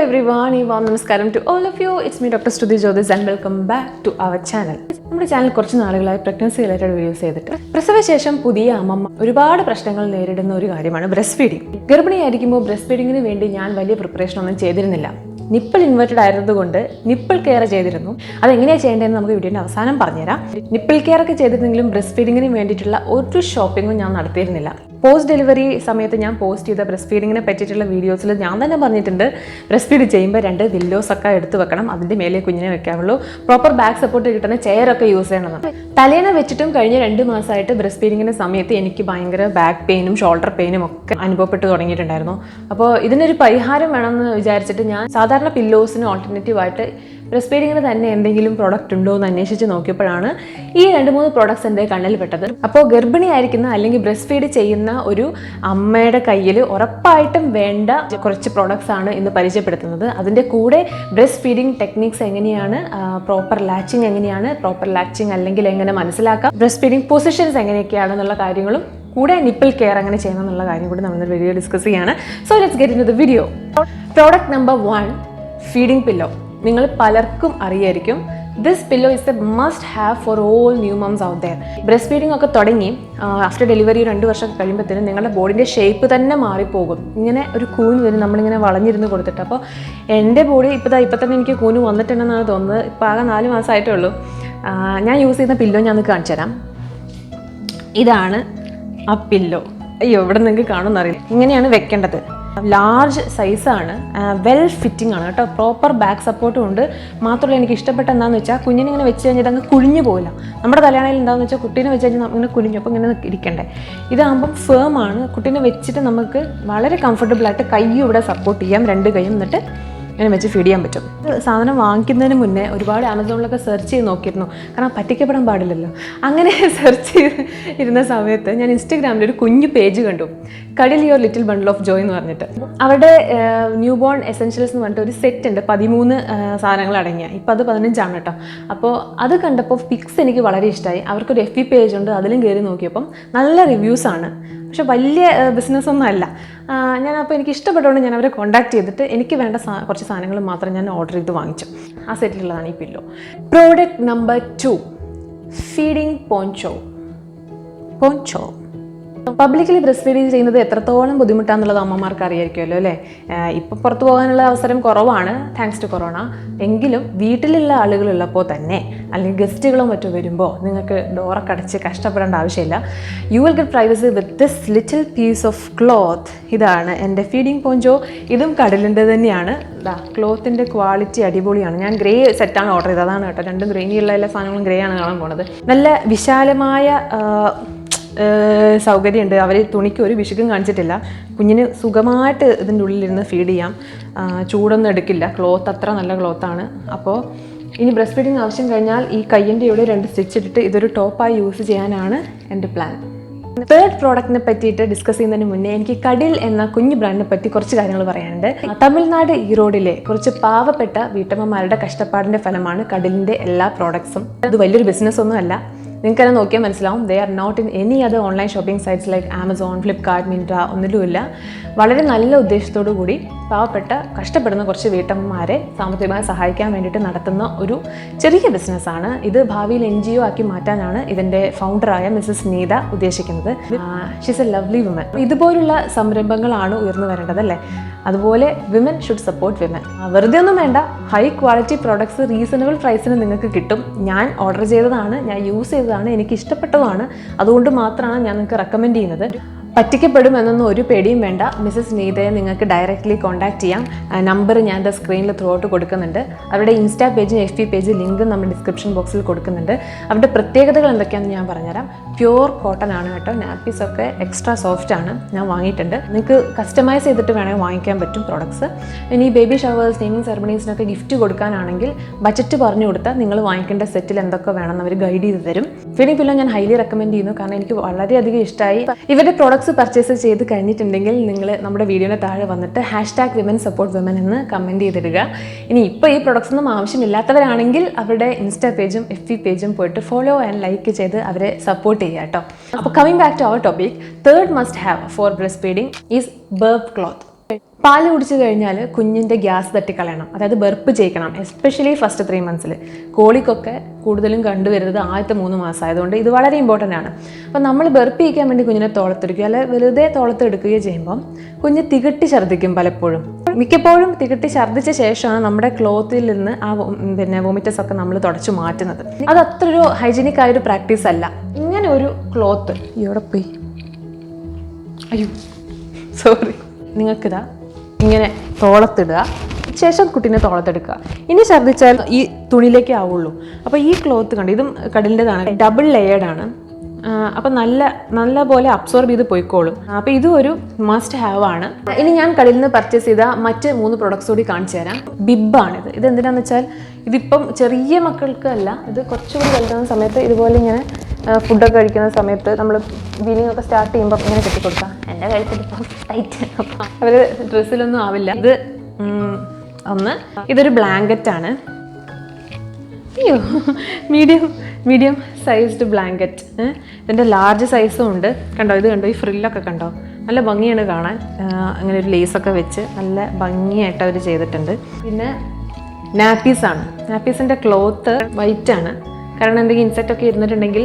everyone, namaskaram to all of you. It's me Dr. Stuti Jyotis and welcome back to our channel. നമ്മുടെ channel കുറച്ച് നാളുകളായി pregnancy related videos ചെയ്തിട്ട് പ്രസവശേഷം പുതിയ അമ്മമ്മ ഒരുപാട് പ്രശ്നങ്ങൾ നേരിടുന്ന ഒരു കാര്യമാണ് ബ്രസ്റ്റ് ഫീഡിംഗ്. ഗർഭിണിയായിരിക്കുമ്പോൾ ബ്രസ്റ്റ് ഫീഡിങ്ങിന് വേണ്ടി ഞാൻ വലിയ പ്രിപ്പറേഷൻ ഒന്നും ചെയ്തിരുന്നില്ല. നിപ്പിൾ ഇൻവേർട്ടഡ് ആയിരുന്നതുകൊണ്ട് നിപ്പിൾ കെയർ ചെയ്തിരുന്നു. അതെങ്ങനെയാണ് ചെയ്യേണ്ടതെന്ന് നമുക്ക് വീഡിയോയുടെ അവസാനം പറഞ്ഞുതരാം. നിപ്പിൾ കെയർ ഒക്കെ ചെയ്തിരുന്നെങ്കിലും ബ്രസ്റ്റ് ഫീഡിങ്ങിന് വേണ്ടിയിട്ടുള്ള ഒരു ഷോപ്പിങ്ങും ഞാൻ നടത്തിയിരുന്നില്ല. പോസ്റ്റ് ഡെലിവറി സമയത്ത് ഞാൻ പോസ്റ്റ് ചെയ്ത ബ്രസ്റ്റ് ഫീഡിങ്ങിനെ പറ്റിയിട്ടുള്ള വീഡിയോസിൽ ഞാൻ തന്നെ പറഞ്ഞിട്ടുണ്ട്, ബ്രസ്റ്റ് ഫീഡ് ചെയ്യുമ്പോൾ 2 വില്ലോസ് ഒക്കെ എടുത്ത് വെക്കണം, അതിൻ്റെ മേലെ കുഞ്ഞിനെ വെക്കാവുള്ളൂ, പ്രോപ്പർ ബാക്ക് സപ്പോർട്ട് കിട്ടുന്ന ചെയറൊക്കെ യൂസ് ചെയ്യണമെന്ന്. തലേനെ വെച്ചിട്ടും കഴിഞ്ഞ 2 മാസമായിട്ട് ബ്രസ്റ്റ് ഫീഡിങ്ങിൻ്റെ സമയത്ത് എനിക്ക് ഭയങ്കര ബാക്ക് പെയിനും ഷോൾഡർ പെയിനും ഒക്കെ അനുഭവപ്പെട്ട് തുടങ്ങിയിട്ടുണ്ടായിരുന്നു. അപ്പോൾ ഇതിനൊരു പരിഹാരം വേണമെന്ന് വിചാരിച്ചിട്ട് ഞാൻ സാധാരണ പില്ലോസിന് ഓൾട്ടർനേറ്റീവായിട്ട് ബ്രസ്റ്റ് ഫീഡിങ്ങിന് തന്നെ എന്തെങ്കിലും പ്രോഡക്റ്റ് ഉണ്ടോ എന്ന് അന്വേഷിച്ച് നോക്കിയപ്പോഴാണ് ഈ 2-3 പ്രോഡക്ട്സ് എൻ്റെ കണ്ണിൽ പെട്ടത്. അപ്പോൾ ഗർഭിണിയായിരിക്കുന്ന അല്ലെങ്കിൽ ബ്രസ്റ്റ് ഫീഡ് ചെയ്യുന്ന ഒരു അമ്മയുടെ കയ്യിൽ ഉറപ്പായിട്ടും വേണ്ട കുറച്ച് പ്രോഡക്ട്സ് ആണ് ഇന്ന് പരിചയപ്പെടുത്തുന്നത്. അതിൻ്റെ കൂടെ ബ്രസ്റ്റ് ഫീഡിങ് ടെക്നിക്സ് എങ്ങനെയാണ്, പ്രോപ്പർ ലാച്ചിങ് എങ്ങനെയാണ്, പ്രോപ്പർ ലാച്ചിങ് അല്ലെങ്കിൽ എങ്ങനെ മനസ്സിലാക്കാം, ബ്രസ്റ്റ് ഫീഡിങ് പൊസിഷൻസ് എങ്ങനെയൊക്കെയാണെന്നുള്ള കാര്യങ്ങളും കൂടെ നിപ്പിൾ കെയർ അങ്ങനെ ചെയ്യണം എന്നുള്ള കാര്യം കൂടി നമ്മൾ വീഡിയോ ഡിസ്കസ് ചെയ്യാണ്. So let's get into the video. Product number 1, feeding pillow. നിങ്ങൾ പലർക്കും അറിയായിരിക്കും, this pillow is a must have for all new moms out there. Breast feeding ഒക്കെ തുടങ്ങി ആഫ്റ്റർ ഡെലിവറി 2 വർഷം കഴിയുമ്പോഴത്തേനും നിങ്ങളുടെ ബോഡിൻ്റെ ഷേപ്പ് തന്നെ മാറിപ്പോകും. ഇങ്ങനെ ഒരു കൂന് വരും, നമ്മളിങ്ങനെ വളഞ്ഞിരുന്ന് കൊടുത്തിട്ട്. അപ്പോൾ എൻ്റെ ബോഡി ഇപ്പം തന്നെ എനിക്ക് കൂന് വന്നിട്ടുണ്ടെന്നാണ് തോന്നുന്നത്. ഇപ്പോൾ ആകെ 4 മാസമായിട്ടേ ഉള്ളൂ. ഞാൻ യൂസ് ചെയ്യുന്ന പില്ലോ ഞാൻ നിങ്ങൾക്ക് കാണിച്ചു തരാം. ഇതാണ് ആ പില്ലോ. അയ്യോ, ഇവിടെ നിങ്ങൾക്ക് കാണുമെന്ന് അറിയില്ല. ഇങ്ങനെയാണ് വെക്കേണ്ടത്. ലാർജ് സൈസാണ്, വെൽ ഫിറ്റിംഗ് ആണ് കേട്ടോ, പ്രോപ്പർ ബാക്ക് സപ്പോർട്ടും ഉണ്ട്. മാത്രമല്ല എനിക്ക് ഇഷ്ടപ്പെട്ട എന്താണെന്ന് വെച്ചാൽ കുഞ്ഞിനെ ഇങ്ങനെ വെച്ച് കഴിഞ്ഞാൽ അങ്ങ് കുഴിഞ്ഞു പോകില്ല. നമ്മുടെ തലയാണയിൽ എന്താണെന്ന് വെച്ചാൽ കുട്ടീനെ വെച്ച് കഴിഞ്ഞാൽ ഇങ്ങനെ കുഴിഞ്ഞു, അപ്പോൾ ഇങ്ങനെ ഇരിക്കണ്ടേ. ഇതാകുമ്പം ഫേം ആണ്. കുട്ടീനെ വെച്ചിട്ട് നമുക്ക് വളരെ കംഫർട്ടബിളായിട്ട് കൈയും ഇവിടെ സപ്പോർട്ട് ചെയ്യാം, 2 കൈയും, എന്നിട്ട് ഇങ്ങനെ വെച്ച് ഫീഡ് ചെയ്യാൻ പറ്റും. സാധനം വാങ്ങിക്കുന്നതിന് മുന്നേ ഒരുപാട് ആമസോണിലൊക്കെ സെർച്ച് ചെയ്ത് നോക്കിയിരുന്നു, കാരണം പറ്റിക്കപ്പെടാൻ പാടില്ലല്ലോ. അങ്ങനെ സെർച്ച് ചെയ്ത് ഇരുന്ന സമയത്ത് ഞാൻ ഇൻസ്റ്റഗ്രാമിൽ ഒരു കുഞ്ഞു പേജ് കണ്ടു, cuddle your little bundle of joy എന്ന് പറഞ്ഞിട്ട്. അവരുടെ ന്യൂ ബോൺ എസെൻഷ്യൽസ് എന്ന് പറഞ്ഞിട്ട് ഒരു സെറ്റ് ഉണ്ട്, 13 സാധനങ്ങൾ അടങ്ങിയ. ഇപ്പോൾ അത് 15 കേട്ടോ. അപ്പോൾ അത് കണ്ടപ്പോൾ പിക്സ് എനിക്ക് വളരെ ഇഷ്ടമായി. അവർക്കൊരു FB പേജ് ഉണ്ട്, അതിലും കയറി നോക്കിയപ്പം നല്ല റിവ്യൂസാണ്. പക്ഷെ വലിയ ബിസിനസ്സൊന്നും അല്ല. അപ്പോൾ എനിക്ക് ഇഷ്ടപ്പെട്ടതുകൊണ്ട് ഞാൻ അവരെ കോൺടാക്ട് ചെയ്തിട്ട് എനിക്ക് വേണ്ട കുറച്ച് സാധനങ്ങൾ മാത്രം ഞാൻ ഓർഡർ ചെയ്ത് വാങ്ങിച്ചു. ആ സെറ്റിലുള്ളതാണ് ഈ pillow. Product number 2, feeding poncho. Publicly breast feeding ചെയ്യുന്നത് എത്രത്തോളം ബുദ്ധിമുട്ടാണെന്നുള്ളത് അമ്മമാർക്ക് അറിയായിരിക്കുമല്ലോ അല്ലേ. ഇപ്പം പുറത്തു പോകാനുള്ള അവസരം കുറവാണ്, താങ്ക്സ് ടു കൊറോണ. എങ്കിലും വീട്ടിലുള്ള ആളുകളുള്ളപ്പോൾ തന്നെ, അല്ലെങ്കിൽ ഗസ്റ്റുകളോ മറ്റോ വരുമ്പോൾ നിങ്ങൾക്ക് ഡോറൊക്കെ അടച്ച് കഷ്ടപ്പെടേണ്ട ആവശ്യമില്ല. You will get privacy with this little piece of cloth. ഇതാണ് എൻ്റെ ഫീഡിങ് പോഞ്ചോ. ഇതും കടലിൻ്റെ തന്നെയാണ്. ക്ലോത്തിൻ്റെ ക്വാളിറ്റി അടിപൊളിയാണ്. ഞാൻ ഗ്രേ സെറ്റാണ് ഓർഡർ ചെയ്തത്, അതാണ് കേട്ടോ. 2 ഗ്രേനിയുള്ള എല്ലാ സാധനങ്ങളും ഗ്രേ ആണ് കാണാൻ പോണത്. നല്ല വിശാലമായ സൗകര്യമുണ്ട്. അവർ തുണിക്ക് ഒരു വിശുക്കും കാണിച്ചിട്ടില്ല. കുഞ്ഞിന് സുഖമായിട്ട് ഇതിൻ്റെ ഉള്ളിലിരുന്ന് ഫീഡ് ചെയ്യാം, ചൂടൊന്നും എടുക്കില്ല. ക്ലോത്ത് അത്ര നല്ല ക്ലോത്താണ്. അപ്പോൾ ഇനി ബ്രസ്റ്റ് ഫീഡിങ് ആവശ്യം കഴിഞ്ഞാൽ ഈ കയ്യിൻ്റെ ഇവിടെ 2 സ്റ്റിച്ച് ഇട്ടിട്ട് ഇതൊരു ടോപ്പായി യൂസ് ചെയ്യാനാണ് എൻ്റെ പ്ലാൻ. 3rd പ്രോഡക്റ്റിനെ പറ്റിയിട്ട് ഡിസ്കസ് ചെയ്യുന്നതിന് മുന്നേ എനിക്ക് കഡിൽ എന്ന കുഞ്ഞു ബ്രാൻഡിനെ പറ്റി കുറച്ച് കാര്യങ്ങൾ പറയാനുണ്ട്. തമിഴ്നാട് ഈറോഡിലെ കുറച്ച് പാവപ്പെട്ട വീട്ടമ്മമാരുടെ കഷ്ടപ്പാടിൻ്റെ ഫലമാണ് കഡിലിൻ്റെ എല്ലാ പ്രോഡക്ട്സും. അത് വലിയൊരു ബിസിനസ് ഒന്നും അല്ല. നിങ്ങൾക്കത് നോക്കിയാൽ മനസ്സിലാവും. They are not in any other online shopping sites like Amazon, Flipkart, Myntra, ഒന്നിലുമില്ല. വളരെ നല്ല ഉദ്ദേശത്തോടു കൂടി പാവപ്പെട്ട കഷ്ടപ്പെടുന്ന കുറച്ച് വീട്ടമ്മമാരെ സാമ്പത്തികമായി സഹായിക്കാൻ വേണ്ടിയിട്ട് നടത്തുന്ന ഒരു ചെറിയ ബിസിനസ്സാണ് ഇത്. ഭാവിയിൽ NGO ആക്കി മാറ്റാനാണ് ഇതിൻ്റെ ഫൗണ്ടറായ മിസ്സസ് നീത ഉദ്ദേശിക്കുന്നത്. She's a lovely woman. ഇതുപോലുള്ള സംരംഭങ്ങളാണ് ഉയർന്നു വരേണ്ടത് അല്ലേ. അതുപോലെ വിമൻ ഷുഡ് സപ്പോർട്ട് വിമൻ. വെറുതെ ഒന്നും വേണ്ട, ഹൈ ക്വാളിറ്റി പ്രോഡക്ട്സ് റീസണബിൾ പ്രൈസിന് നിങ്ങൾക്ക് കിട്ടും. ഞാൻ ഓർഡർ ചെയ്തതാണ്, ഞാൻ യൂസ് ചെയ്തതാണ്, എനിക്ക് ഇഷ്ടപ്പെട്ടതാണ്. അതുകൊണ്ട് മാത്രമാണ് ഞാൻ നിങ്ങൾക്ക് റെക്കമെൻഡ് ചെയ്യുന്നത്. പറ്റിക്കപ്പെടും എന്നൊന്നും ഒരു പേടിയും വേണ്ട. മിസ്സസ് നീതയെ നിങ്ങൾക്ക് ഡയറക്റ്റ്ലി കോൺടാക്ട് ചെയ്യാം. നമ്പർ ഞാൻ എൻ്റെ സ്ക്രീനിൽ ത്രൂ ഔട്ട് കൊടുക്കുന്നുണ്ട്. അവരുടെ ഇൻസ്റ്റാ പേജും FB പേജ് ലിങ്കും നമ്മൾ ഡിസ്ക്രിപ്ഷൻ ബോക്സിൽ കൊടുക്കുന്നുണ്ട്. അവരുടെ പ്രത്യേകതകൾ എന്തൊക്കെയാണെന്ന് ഞാൻ പറഞ്ഞുതരാം. പ്യുവർ കോട്ടൺ ആണ് കേട്ടോ. നാപ്പീസൊക്കെ എക്സ്ട്രാ സോഫ്റ്റ് ആണ്. ഞാൻ വാങ്ങിയിട്ടുണ്ട്. നിങ്ങൾക്ക് കസ്റ്റമൈസ് ചെയ്തിട്ട് വേണമെങ്കിൽ വാങ്ങിക്കാൻ പറ്റും പ്രോഡക്ട്സ്. ഇനി ബേബി ഷവേഴ്സ്, നെയിമിംഗ് സെറമണീസിനൊക്കെ ഗിഫ്റ്റ് കൊടുക്കാനാണെങ്കിൽ ബജറ്റ് പറഞ്ഞു കൊടുത്താൽ നിങ്ങൾ വാങ്ങിക്കേണ്ട സെറ്റിൽ എന്തൊക്കെ വേണമെന്ന് അവർ ഗൈഡ് ചെയ്ത് തരും. ഫീഡിംഗ് പില്ലോ ഞാൻ ഹൈലി റെക്കമെൻഡ് ചെയ്യുന്നു, കാരണം എനിക്ക് വളരെയധികം ഇഷ്ടമായി. ഇവരുടെ പ്രോഡക്ട്സ് പർച്ചേസ് ചെയ്ത് കഴിഞ്ഞിട്ടുണ്ടെങ്കിൽ നിങ്ങൾ നമ്മുടെ വീഡിയോയുടെ താഴെ വന്നിട്ട് #women support women എന്ന് കമൻറ്റ് ചെയ്തിടുക. ഇനി ഇപ്പോൾ ഈ പ്രോഡക്ട്സ് ഒന്നും ആവശ്യമില്ലാത്തവരാണെങ്കിൽ അവരുടെ ഇൻസ്റ്റാ പേജും FB പേജും പോയിട്ട് ഫോളോ ആൻഡ് ലൈക്ക് ചെയ്ത് അവരെ സപ്പോർട്ട് ചെയ്യുക കേട്ടോ. അപ്പോൾ coming back to our topic, 3rd must have for breastfeeding is burp cloth. പാല് കുടിച്ചു കഴിഞ്ഞാൽ കുഞ്ഞിൻ്റെ ഗ്യാസ് തട്ടിക്കളയണം, അതായത് ബർപ്പ് ചെയ്യിക്കണം. Especially first 3 months. കോളിക്കൊക്കെ കൂടുതലും കണ്ടുവരുന്നത് ആദ്യത്തെ 3 മാസം ആയതുകൊണ്ട് ഇത് വളരെ ഇമ്പോർട്ടൻ്റ് ആണ്. അപ്പോൾ നമ്മൾ ബർപ്പ് ചെയ്യിക്കാൻ വേണ്ടി കുഞ്ഞിനെ തോളത്തെടുക്കുക, അല്ലെ വെറുതെ തോളത്തെടുക്കുകയോ ചെയ്യുമ്പം കുഞ്ഞ് തികട്ടി ഛർദ്ദിക്കും. മിക്കപ്പോഴും തികട്ടി ഛർദ്ദിച്ച ശേഷമാണ് നമ്മുടെ ക്ലോത്തിൽ നിന്ന് ആ വോമിറ്റസ് ഒക്കെ നമ്മൾ തുടച്ചു മാറ്റുന്നത്. അത് അത്ര ഒരു ഹൈജീനിക് ആയൊരു പ്രാക്ടീസ് അല്ല. ഇങ്ങനെ ഒരു ക്ലോത്ത് ഇവിടെ പോയി, അയ്യോ സോറി, നിങ്ങൾക്കിതാ ഇങ്ങനെ തോളത്തിടുക, ശേഷം കുട്ടീനെ തോളത്തെടുക്കുക. ഇനി ഛർദ്ദിച്ചാൽ ഈ തുണിയിലേക്ക് ആവുള്ളൂ. അപ്പോൾ ഈ ക്ലോത്ത് കണ്ട്, ഇതും കടലിൻ്റെതാണ്, ഡബിൾ ലെയേർഡ് ആണ്. അപ്പം നല്ല പോലെ അബ്സോർബ് ചെയ്ത് പോയിക്കോളും. അപ്പോൾ ഇതും ഒരു മസ്റ്റ് ഹാവ് ആണ്. ഇനി ഞാൻ കടലിൽ നിന്ന് പർച്ചേസ് ചെയ്ത മറ്റ് 3 പ്രൊഡക്ട്സ് കൂടി കാണിച്ചു തരാം. ബിബാണിത്. ഇത് എന്തിനാന്ന് വെച്ചാൽ ഇതിപ്പം ചെറിയ മക്കൾക്ക് അല്ല, ഇത് കുറച്ചുകൂടി വലുതാകുന്ന സമയത്ത് ഇതുപോലെ ഇങ്ങനെ ഫുഡൊക്കെ കഴിക്കുന്ന സമയത്ത് നമ്മൾ വീലിംഗ് ഒക്കെ സ്റ്റാർട്ട് ചെയ്യുമ്പോൾ ഇങ്ങനെ കെട്ടിക്കൊടുക്കാം. എൻ്റെ കഴുത്തിലിപ്പം ടൈറ്റ്, അവർ ഡ്രസ്സിലൊന്നും ആവില്ല. ഇത് ഇതൊരു ബ്ലാങ്കറ്റ് ആണ്. അയ്യോ, മീഡിയം സൈസ്ഡ് ബ്ലാങ്കറ്റ്. ഇതിൻ്റെ ലാർജ് സൈസും ഉണ്ട്. കണ്ടോ, ഇത് കണ്ടോ, ഈ ഫ്രില്ലൊക്കെ കണ്ടോ, നല്ല ഭംഗിയാണ് കാണാൻ. അങ്ങനെ ഒരു ലേസൊക്കെ വെച്ച് നല്ല ഭംഗിയായിട്ട് അവർ ചെയ്തിട്ടുണ്ട്. പിന്നെ നാപ്പീസാണ്. നാപ്പീസിൻ്റെ ക്ലോത്ത് വൈറ്റ് ആണ്. കാരണം എന്തെങ്കിലും ഇൻസെക്റ്റൊക്കെ ഇരുന്നിട്ടുണ്ടെങ്കിൽ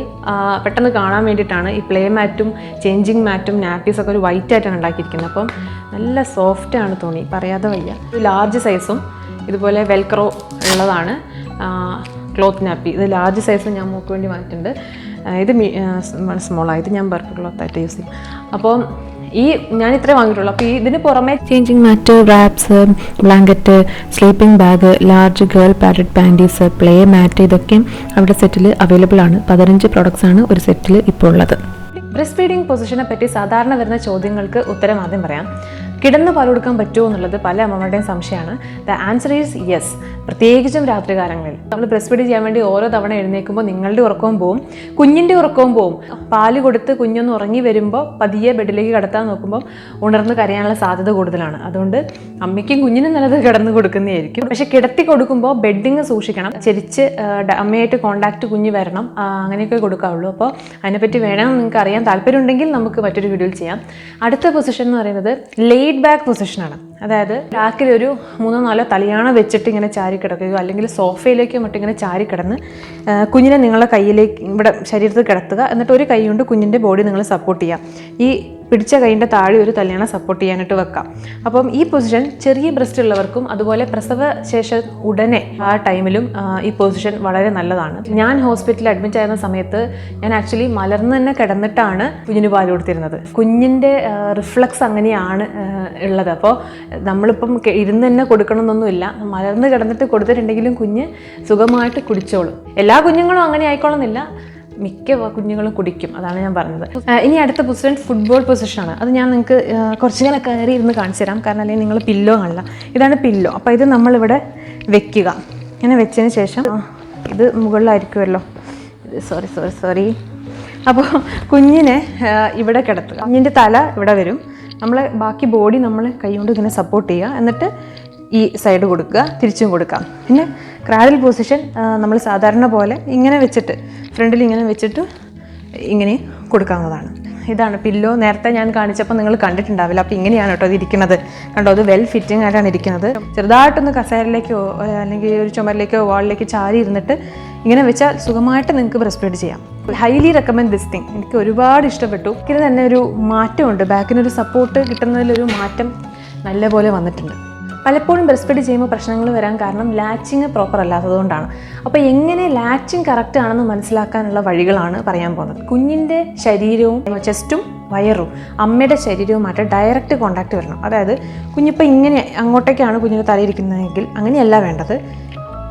പെട്ടെന്ന് കാണാൻ വേണ്ടിയിട്ടാണ്. ഈ പ്ലേ മാറ്റും ചേഞ്ചിങ് മാറ്റും നാപ്പീസൊക്കെ ഒരു വൈറ്റ് ആയിട്ടാണ് ഉണ്ടാക്കിയിരിക്കുന്നത്. അപ്പം നല്ല സോഫ്റ്റാണ് തുണി, പറയാതെ വയ്യ. ഒരു ലാർജ് സൈസും ഇതുപോലെ വെൽക്രോ ഉള്ളതാണ് ക്ലോത്ത് നാപ്പി. ഇത് ലാർജ് സൈസ് ഞാൻ മോക്ക് വേണ്ടി വാങ്ങിയിട്ടുണ്ട്. ഇത് സ്മോളാണ്. ഇത് ഞാൻ ബർക്ക് ക്ലോത്തായിട്ട് യൂസ് ചെയ്യും. അപ്പോൾ ഞാൻ ഇത്രേ വാങ്ങിയിട്ടുള്ളൂ. അപ്പോൾ ഇതിന് പുറമെ changing mat, wraps, blanket, sleeping bag, large girl padded panties, play mat, ഇതൊക്കെയും അവിടെ സെറ്റിൽ അവൈലബിൾ ആണ്. 15 പ്രോഡക്ട്സ് ആണ് ഒരു സെറ്റിൽ ഇപ്പോൾ ഉള്ളത്. ബ്രസ്റ്റ് ഫീഡിംഗ് പൊസിഷനെ പറ്റി സാധാരണ വരുന്ന ചോദ്യങ്ങൾക്ക് ഉത്തരം ആദ്യം പറയാം. കിടന്ന് പാൽ കൊടുക്കാൻ പറ്റുമോ എന്നുള്ളത് പല അമ്മമാരുടെയും സംശയമാണ്. The answer is yes. പ്രത്യേകിച്ചും രാത്രികാലങ്ങളിൽ നമ്മൾ ബ്രസ്റ്റ് ഫീഡ് ചെയ്യാൻ വേണ്ടി ഓരോ തവണ എഴുന്നേൽക്കുമ്പോൾ നിങ്ങളുടെ ഉറക്കവും പോവും, കുഞ്ഞിൻ്റെ ഉറക്കവും പോവും. പാല് കൊടുത്ത് കുഞ്ഞൊന്ന് ഉറങ്ങി വരുമ്പോൾ പതിയെ ബെഡിലേക്ക് കിടത്താൻ നോക്കുമ്പോൾ ഉണർന്ന് കരയാനുള്ള സാധ്യത കൂടുതലാണ്. അതുകൊണ്ട് അമ്മയ്ക്കും കുഞ്ഞിനും നല്ലത് കിടന്ന് കൊടുക്കുന്നതായിരിക്കും. പക്ഷെ കിടത്തി കൊടുക്കുമ്പോൾ ബെഡിങ് സൂക്ഷിക്കണം. ചെരിച്ച് അമ്മയായിട്ട് കോണ്ടാക്ട് കുഞ്ഞ് വരണം, അങ്ങനെയൊക്കെ കൊടുക്കാവുള്ളൂ. അപ്പോൾ അതിനെപ്പറ്റി വേണം നിങ്ങൾക്ക് അറിയാൻ താല്പര്യമുണ്ടെങ്കിൽ നമുക്ക് മറ്റൊരു വീഡിയോയിൽ ചെയ്യാം. അടുത്ത പൊസിഷൻ എന്ന് പറയുന്നത് ലെയ്ഡ് ബാക്ക് പൊസിഷനാണ്. അതായത് ബാക്കിൽ ഒരു 3-4 തലയാണ വെച്ചിട്ട് ഇങ്ങനെ ചാരി കിടക്കുകയോ അല്ലെങ്കിൽ സോഫയിലേക്കോ മറ്റും ഇങ്ങനെ ചാരി കിടന്ന് കുഞ്ഞിനെ നിങ്ങളുടെ കയ്യിലേക്ക് ഇവിടെ ശരീരത്തിൽ കിടത്തുക. എന്നിട്ട് ഒരു കൈ കൊണ്ട് കുഞ്ഞിൻ്റെ ബോഡി നിങ്ങൾ സപ്പോർട്ട് ചെയ്യുക. ഈ പിടിച്ച കൈൻ്റെ താഴെ ഒരു തലയാണ സപ്പോർട്ട് ചെയ്യാനായിട്ട് വെക്കാം. അപ്പം ഈ പൊസിഷൻ ചെറിയ ബ്രസ്റ്റ് ഉള്ളവർക്കും അതുപോലെ പ്രസവ ശേഷം ഉടനെ ആ ടൈമിലും ഈ പൊസിഷൻ വളരെ നല്ലതാണ്. ഞാൻ ഹോസ്പിറ്റലിൽ അഡ്മിറ്റ് ആയിരുന്ന സമയത്ത് ഞാൻ ആക്ച്വലി മലർന്ന് തന്നെ കിടന്നിട്ടാണ് കുഞ്ഞിന് പാൽ കൊടുത്തിരുന്നത്. കുഞ്ഞിൻ്റെ റിഫ്ലക്സ് അങ്ങനെയാണ് ഉള്ളത്. അപ്പോൾ നമ്മളിപ്പം ഇരുന്ന് തന്നെ കൊടുക്കണമെന്നൊന്നുമില്ല. മലർന്ന് കിടന്നിട്ട് കൊടുത്തിട്ടുണ്ടെങ്കിലും കുഞ്ഞ് സുഖമായിട്ട് കുടിച്ചോളും. എല്ലാ കുഞ്ഞുങ്ങളും അങ്ങനെ ആയിക്കോളുന്നില്ല, മിക്ക കുഞ്ഞുങ്ങളും കുടിക്കും. അതാണ് ഞാൻ പറഞ്ഞത്. ഇനി അടുത്ത പൊസിഷൻ ഫുട്ബോൾ പൊസിഷനാണ്. അത് ഞാൻ നിങ്ങൾക്ക് കുറച്ചിങ്ങനെ കയറി ഇരുന്ന് കാണിച്ചു തരാം. കാരണം അല്ലെങ്കിൽ നിങ്ങൾ പില്ലോ കാണില്ല. ഇതാണ് പില്ലോ. അപ്പോൾ ഇത് നമ്മളിവിടെ വെക്കുക. ഇങ്ങനെ വെച്ചതിന് ശേഷം ഇത് മുകളിലായിരിക്കുമല്ലോ. സോറി. അപ്പോൾ കുഞ്ഞിനെ ഇവിടെ കിടത്തുക. കുഞ്ഞിൻ്റെ തല ഇവിടെ വരും. നമ്മൾ ബാക്കി ബോഡി നമ്മൾ കൈ കൊണ്ട് ഇങ്ങനെ സപ്പോർട്ട് ചെയ്യുക. എന്നിട്ട് ഈ സൈഡ് കൊടുക്കുക, തിരിച്ചും കൊടുക്കാം. പിന്നെ ക്രാഡിൽ പൊസിഷൻ നമ്മൾ സാധാരണ പോലെ ഇങ്ങനെ വെച്ചിട്ട് ഫ്രണ്ടിൽ ഇങ്ങനെ വെച്ചിട്ട് ഇങ്ങനെ കൊടുക്കാവുന്നതാണ്. ഇതാണ് പില്ലോ. നേരത്തെ ഞാൻ കാണിച്ചപ്പോൾ നിങ്ങൾ കണ്ടിട്ടുണ്ടാവില്ല. അപ്പോൾ ഇങ്ങനെയാണ് കേട്ടോ ഇത് ഇരിക്കുന്നത്. കണ്ടോ, അത് വെൽ ഫിറ്റിംഗ് ആയിട്ടാണ് ഇരിക്കുന്നത്. ചെറുതായിട്ടൊന്ന് കസേരയിലേക്കോ അല്ലെങ്കിൽ ഒരു ചുമരിലേക്കോ വാളിലേക്കോ ചാരി ഇരുന്നിട്ട് ഇങ്ങനെ വെച്ചാൽ സുഖമായിട്ട് നിങ്ങൾക്ക് ബ്രസ്റ്റ് ഫീഡ് ചെയ്യാം. Highly recommend this thing. എനിക്ക് ഒരുപാട് ഇഷ്ടപ്പെട്ടു. ഇതിന് തന്നെ ഒരു മാറ്റമുണ്ട്. ബാക്കിനൊരു സപ്പോർട്ട് കിട്ടുന്നതിലൊരു മാറ്റം നല്ലപോലെ വന്നിട്ടുണ്ട്. പലപ്പോഴും ബ്രസ്റ്റ് ഫീഡ് ചെയ്യുമ്പോൾ പ്രശ്നങ്ങൾ വരാൻ കാരണം ലാച്ചിങ് പ്രോപ്പർ അല്ലാത്തതുകൊണ്ടാണ്. അപ്പോൾ എങ്ങനെ ലാച്ചിങ് കറക്റ്റ് ആണെന്ന് മനസ്സിലാക്കാനുള്ള വഴികളാണ് പറയാൻ പോകുന്നത്. കുഞ്ഞിൻ്റെ ശരീരവും ചെസ്റ്റും വയറും അമ്മയുടെ ശരീരവുമായിട്ട് ഡയറക്റ്റ് കോണ്ടാക്ട് വരണം. അതായത് കുഞ്ഞിപ്പോൾ ഇങ്ങനെ അങ്ങോട്ടേക്കാണ് കുഞ്ഞിൻ്റെ തലയിരിക്കുന്നതെങ്കിൽ അങ്ങനെയല്ല വേണ്ടത്,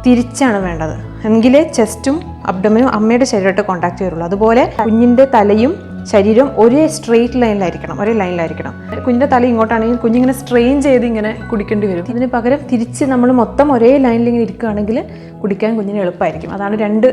തിരിച്ചാണ് വേണ്ടത്. എങ്കിലേ ചെസ്റ്റും അബ്ഡമനും അമ്മയുടെ ശരീരമായിട്ട് കോണ്ടാക്ട് വരുള്ളൂ. അതുപോലെ കുഞ്ഞിൻ്റെ തലയും ശരീരം ഒരേ സ്ട്രെയിറ്റ് ലൈനിലായിരിക്കണം, ഒരേ ലൈനിലായിരിക്കണം. കുഞ്ഞിൻ്റെ തല ഇങ്ങോട്ടാണെങ്കിൽ കുഞ്ഞിങ്ങനെ സ്ട്രെയിൻ ചെയ്ത് ഇങ്ങനെ കുടിക്കേണ്ടി വരും. ഇതിന് പകരം തിരിച്ച് നമ്മൾ മൊത്തം ഒരേ ലൈനിൽ ഇങ്ങനെ ഇരിക്കുകയാണെങ്കിൽ കുടിക്കാൻ കുഞ്ഞിന് എളുപ്പമായിരിക്കും. അതാണ് 2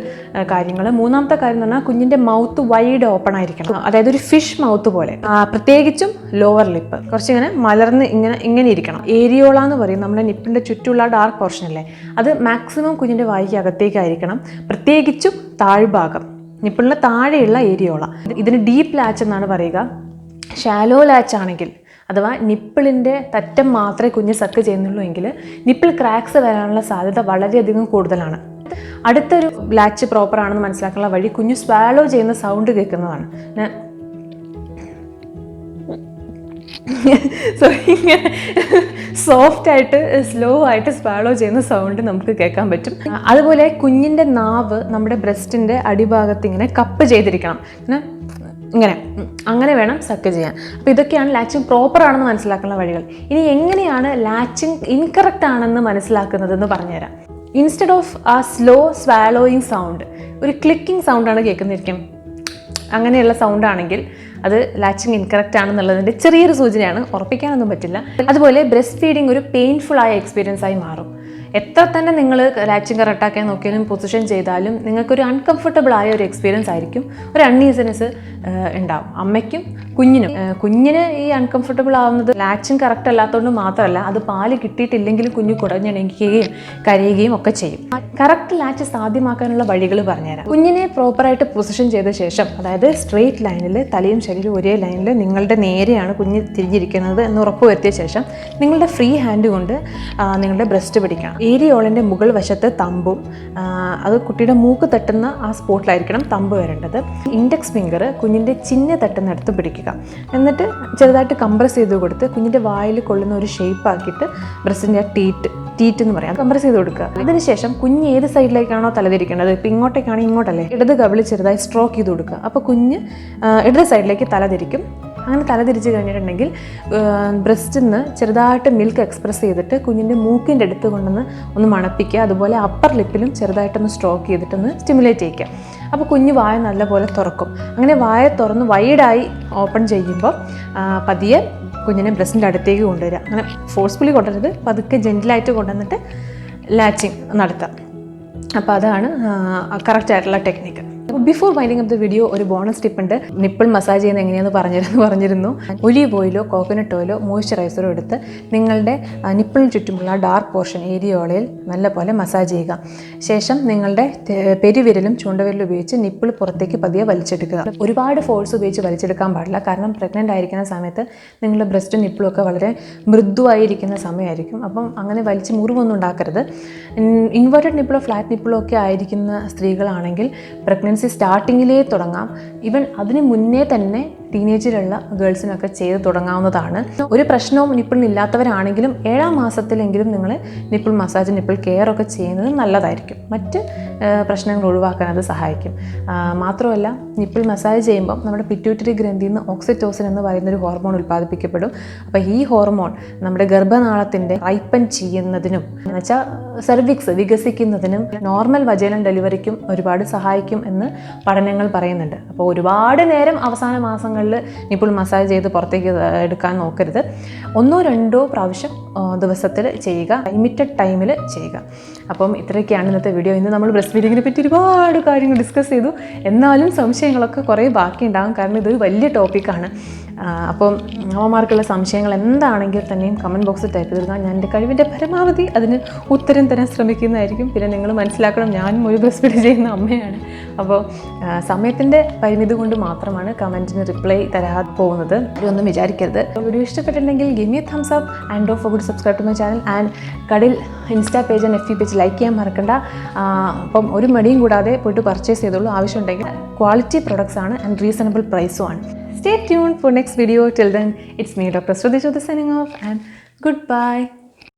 കാര്യങ്ങൾ. മൂന്നാമത്തെ കാര്യം എന്ന് പറഞ്ഞാൽ കുഞ്ഞിൻ്റെ മൗത്ത് വൈഡ് ഓപ്പൺ ആയിരിക്കണം. അതായത് ഒരു ഫിഷ് മൗത്ത് പോലെ. പ്രത്യേകിച്ചും ലോവർ ലിപ്പ് കുറച്ചിങ്ങനെ മലർന്ന് ഇങ്ങനെ ഇരിക്കണം. ഏരിയോള എന്ന് പറയും, നമ്മുടെ നിപ്പിൻ്റെ ചുറ്റുള്ള ഡാർക്ക് പോർഷൻ അല്ലേ, അത് മാക്സിമം കുഞ്ഞിൻ്റെ വായിക്ക് അകത്തേക്കായിരിക്കണം. പ്രത്യേകിച്ചും താഴ്ഭാഗം, നിപ്പിളിന് താഴെയുള്ള ഏരിയോള. ഇതിന് ഡീപ്പ് ലാച്ച് എന്നാണ് പറയുക. ഷാലോ ലാച്ച് ആണെങ്കിൽ അഥവാ നിപ്പിളിൻ്റെ തറ്റം മാത്രമേ കുഞ്ഞ് സക്ക് ചെയ്യുന്നുള്ളൂ എങ്കിൽ നിപ്പിൾ ക്രാക്സ് വരാനുള്ള സാധ്യത വളരെയധികം കൂടുതലാണ്. അടുത്തൊരു ലാച്ച് പ്രോപ്പർ ആണെന്ന് മനസ്സിലാക്കാനുള്ള വഴി കുഞ്ഞ് സ്വാലോ ചെയ്യുന്ന സൗണ്ട് കേൾക്കുന്നതാണ്. സോറി, ഇങ്ങനെ സോഫ്റ്റ് ആയിട്ട് സ്ലോ ആയിട്ട് സ്വാലോ ചെയ്യുന്ന സൗണ്ട് നമുക്ക് കേൾക്കാൻ പറ്റും. അതുപോലെ കുഞ്ഞിൻ്റെ നാവ് നമ്മുടെ ബ്രസ്റ്റിൻ്റെ അടിഭാഗത്ത് ഇങ്ങനെ കപ്പ് ചെയ്തിരിക്കണം, അങ്ങനെ വേണം സക്ക് ചെയ്യാൻ. അപ്പോൾ ഇതൊക്കെയാണ് ലാച്ചിങ് പ്രോപ്പർ ആണെന്ന് മനസ്സിലാക്കുന്ന വഴികൾ. ഇനി എങ്ങനെയാണ് ലാച്ചിങ് ഇൻകറക്റ്റ് ആണെന്ന് മനസ്സിലാക്കുന്നതെന്ന് പറഞ്ഞുതരാം. ഇൻസ്റ്റെഡ് ഓഫ് ആ സ്ലോ സ്വാലോയിങ് സൗണ്ട് ഒരു ക്ലിക്കിംഗ് സൗണ്ടാണ് കേൾക്കുന്നിരിക്കും. അങ്ങനെയുള്ള സൗണ്ടാണെങ്കിൽ അത് ലാച്ചിങ് ഇൻകറക്റ്റ് ആണെന്നുള്ളതിൻ്റെ ചെറിയൊരു സൂചനയാണ്, ഉറപ്പിക്കാനൊന്നും പറ്റില്ല. അതുപോലെ ബ്രസ്റ്റ് ഫീഡിങ് ഒരു പെയിൻഫുൾ ആയ എക്സ്പീരിയൻസ് ആയി മാറും. എത്ര തന്നെ നിങ്ങൾ ലാച്ചിങ് കറക്റ്റാക്കാൻ നോക്കിയാലും പൊസിഷൻ ചെയ്താലും നിങ്ങൾക്കൊരു അൺകംഫർട്ടബിൾ ആയ ഒരു എക്സ്പീരിയൻസ് ആയിരിക്കും, ഒരു അൺഈസിനെസ് ഉണ്ടാവും അമ്മയ്ക്കും കുഞ്ഞിനും. കുഞ്ഞിന് ഈ അൺകംഫർട്ടബിൾ ആവുന്നത് ലാച്ചിങ് കറക്റ്റ് അല്ലാത്തതുകൊണ്ട് മാത്രമല്ല, അത് പാല് കിട്ടിയിട്ടില്ലെങ്കിലും കുഞ്ഞ് കുടഞ്ഞെണീക്കുകയും കരയുകയും ഒക്കെ ചെയ്യും. കറക്റ്റ് ലാച്ച് സാധ്യമാക്കാനുള്ള വഴികൾ പറഞ്ഞുതരാം. കുഞ്ഞിനെ പ്രോപ്പറായിട്ട് പൊസിഷൻ ചെയ്ത ശേഷം, അതായത് സ്ട്രെയിറ്റ് ലൈനിൽ തലയും ശരീരവും ഒരേ ലൈനിൽ നിങ്ങളുടെ നേരെയാണ് കുഞ്ഞ് തിരിഞ്ഞിരിക്കുന്നത് എന്ന് ഉറപ്പുവരുത്തിയ ശേഷം നിങ്ങളുടെ ഫ്രീ ഹാൻഡ് കൊണ്ട് നിങ്ങളുടെ ബ്രസ്റ്റ് പിടിക്കണം. ഏരിയോളിൻ്റെ മുകൾ വശത്ത് തമ്പും, അത് കുട്ടിയുടെ മൂക്ക് തട്ടുന്ന ആ സ്പോട്ടിലായിരിക്കണം തമ്പ് വരേണ്ടത്. ഇൻഡെക്സ് ഫിംഗർ കുഞ്ഞിൻ്റെ ചിഹ്ന തട്ടുന്നിടത്ത് പിടിക്കുക. എന്നിട്ട് ചെറുതായിട്ട് കംപ്രസ് ചെയ്ത് കൊടുത്ത് കുഞ്ഞിൻ്റെ വായിൽ കൊള്ളുന്ന ഒരു ഷേപ്പ് ആക്കിയിട്ട് ബ്രസ്റ്റിൻ്റെ ആ ടീറ്റ് എന്ന് പറയാം, കംപ്രസ് ചെയ്ത് കൊടുക്കുക. അതിനുശേഷം കുഞ്ഞ് ഏത് സൈഡിലേക്കാണോ തലതിരിക്കേണ്ടത്, ഇപ്പം ഇങ്ങോട്ടേക്കാണെങ്കിൽ ഇങ്ങോട്ടല്ലേ, ഇടത് കവിള് ചെറുതായി സ്ട്രോക്ക് ചെയ്ത് കൊടുക്കുക. അപ്പോൾ കുഞ്ഞ് ഇടത് സൈഡിലേക്ക് തലതിരിക്കും. അങ്ങനെ തലതിരിച്ച് കഴിഞ്ഞിട്ടുണ്ടെങ്കിൽ ബ്രസ്റ്റിൽ നിന്ന് ചെറുതായിട്ട് മിൽക്ക് എക്സ്പ്രസ് ചെയ്തിട്ട് കുഞ്ഞിൻ്റെ മൂക്കിൻ്റെ അടുത്ത് കൊണ്ടുവന്ന് ഒന്ന് മണപ്പിക്കുക. അതുപോലെ അപ്പർ ലിപ്പിലും ചെറുതായിട്ടൊന്ന് സ്ട്രോക്ക് ചെയ്തിട്ടൊന്ന് സ്റ്റിമുലേറ്റ് ചെയ്യിക്കുക. അപ്പോൾ കുഞ്ഞ് വായ നല്ലപോലെ തുറക്കും. അങ്ങനെ വായ തുറന്ന് വൈഡായി ഓപ്പൺ ചെയ്യുമ്പോൾ പതിയെ കുഞ്ഞിനെ ബ്രസ്റ്റിൻ്റെ അടുത്തേക്ക് കൊണ്ടുവരിക. അങ്ങനെ ഫോഴ്സ്ഫുള്ളി കൊണ്ടുവരുന്നത് പതുക്കെ ജെൻറ്റിലായിട്ട് കൊണ്ടുവന്നിട്ട് ലാച്ചിങ് നടത്താം. അപ്പോൾ അതാണ് കറക്റ്റായിട്ടുള്ള technique. Before winding up the video ഒരു ബോണസ് ടിപ്പ് ഉണ്ട്. നിപ്പിൾ മസാജ് ചെയ്യുന്നത് എങ്ങനെയാണെന്ന് പറഞ്ഞിരുന്നു. ഒലീവ് ഓയിലോ കോക്കനട്ട് ഓയിലോ മോയ്സ്ചറൈസറോ എടുത്ത് നിങ്ങളുടെ നിപ്പിളിന് ചുറ്റുമുള്ള ഡാർക്ക് പോർഷൻ ഏരിയോളയിൽ നല്ലപോലെ മസാജ് ചെയ്യുക. ശേഷം നിങ്ങളുടെ പെരുവിരലും ചൂണ്ടവിരലും ഉപയോഗിച്ച് നിപ്പിൾ പുറത്തേക്ക് പതിയെ വലിച്ചെടുക്കുക. ഒരുപാട് ഫോഴ്സ് ഉപയോഗിച്ച് വലിച്ചെടുക്കാൻ പാടില്ല, കാരണം പ്രഗ്നൻ്റ് ആയിരിക്കുന്ന സമയത്ത് നിങ്ങളുടെ ബ്രസ്റ്റും നിപ്പിളും ഒക്കെ വളരെ മൃദുവായിരിക്കുന്ന സമയമായിരിക്കും. അപ്പം അങ്ങനെ വലിച്ച് മുറിവൊന്നും ഉണ്ടാക്കരുത്. ഇൻവേർട്ടഡ് നിപ്പിളോ ഫ്ലാറ്റ് നിപ്പിളോ ഒക്കെ ആയിരിക്കുന്ന സ്ത്രീകളാണെങ്കിൽ പ്രഗ്നൻസി സ്റ്റാർട്ടിങ്ങിലേ തുടങ്ങാം. ഈവൻ അതിന് മുന്നേ തന്നെ ടീനേജിലുള്ള ഗേൾസിനൊക്കെ ചെയ്ത് തുടങ്ങാവുന്നതാണ്. ഒരു പ്രശ്നവും നിപ്പിളിനില്ലാത്തവരാണെങ്കിലും 7ാം മാസത്തിലെങ്കിലും നിങ്ങൾ നിപ്പിൾ മസാജ് നിപ്പിൾ കെയർ ഒക്കെ ചെയ്യുന്നത് നല്ലതായിരിക്കും. മറ്റ് പ്രശ്നങ്ങൾ ഒഴിവാക്കാൻ അത് സഹായിക്കും. മാത്രമല്ല നിപ്പിൾ മസാജ് ചെയ്യുമ്പോൾ നമ്മുടെ പിറ്റ്യൂട്ടറി ഗ്രന്ഥിയിൽ നിന്ന് ഓക്സിറ്റോസിൻ എന്ന് പറയുന്നൊരു ഹോർമോൺ ഉൽപ്പാദിപ്പിക്കപ്പെടും. അപ്പോൾ ഈ ഹോർമോൺ നമ്മുടെ ഗർഭനാളത്തിൻ്റെ റൈപ്പൻ ചെയ്യുന്നതിനും എന്നുവെച്ചാൽ സെർവിക്സ് വികസിക്കുന്നതിനും നോർമൽ വജൈനൽ ഡെലിവറിക്കും ഒരുപാട് സഹായിക്കും എന്ന് പഠനങ്ങൾ പറയുന്നുണ്ട്. അപ്പോൾ ഒരുപാട് നേരം അവസാന മാസങ്ങളിൽ നിപ്പിൾ മസാജ് ചെയ്ത് പുറത്തേക്ക് എടുക്കാൻ നോക്കരുത്. 1-2 പ്രാവശ്യം ദിവസത്തിൽ ചെയ്യുക, ലിമിറ്റഡ് ടൈമിൽ ചെയ്യുക. അപ്പം ഇത്രയൊക്കെയാണ് ഇന്നത്തെ വീഡിയോ. ഇന്ന് നമ്മൾ ബ്രസ്റ്റ് ഫീഡിങ്ങിനെ പറ്റി ഒരുപാട് കാര്യങ്ങൾ ഡിസ്കസ് ചെയ്തു. എന്നാലും സംശയങ്ങളൊക്കെ കുറേ ബാക്കിയുണ്ടാകും, കാരണം ഇതൊരു വലിയ ടോപ്പിക്കാണ്. അപ്പം അമ്മമാർക്കുള്ള സംശയങ്ങൾ എന്താണെങ്കിൽ തന്നെയും കമൻറ്റ് ബോക്സിൽ ടൈപ്പ് ചെയ്തിരുന്നാൽ ഞാൻ എൻ്റെ കഴിവിൻ്റെ പരമാവധി അതിന് ഉത്തരം തരാൻ ശ്രമിക്കുന്നതായിരിക്കും. പിന്നെ നിങ്ങൾ മനസ്സിലാക്കണം, ഞാനും ഒരു ബ്രസ്റ്റ് ഫീഡ് ചെയ്യുന്ന അമ്മയാണ്. അപ്പോൾ സമയത്തിൻ്റെ പരിമിതി കൊണ്ട് മാത്രമാണ് കമൻറ്റിന് റിപ്ലൈ തരാതെ പോകുന്നത്. ഇതൊന്നും വിചാരിക്കരുത്. വീഡിയോ ഇഷ്ടപ്പെട്ടിട്ടുണ്ടെങ്കിൽ give me a thumbs up and don't forget to subscribe to my channel. And cuddle insta page and FB page like ചെയ്യാൻ മറക്കണ്ട. അപ്പം ഒരു മടിയും കൂടാതെ പോയിട്ട് പർച്ചേസ് ചെയ്തോളൂ. ആവശ്യമുണ്ടെങ്കിൽ ക്വാളിറ്റി പ്രൊഡക്ട്സ് ആണ് ആൻഡ് റീസണബിൾ പ്രൈസും ആണ്. Stay tuned for next video. Till then, it's me, Dr. Sudhi signing off, and goodbye.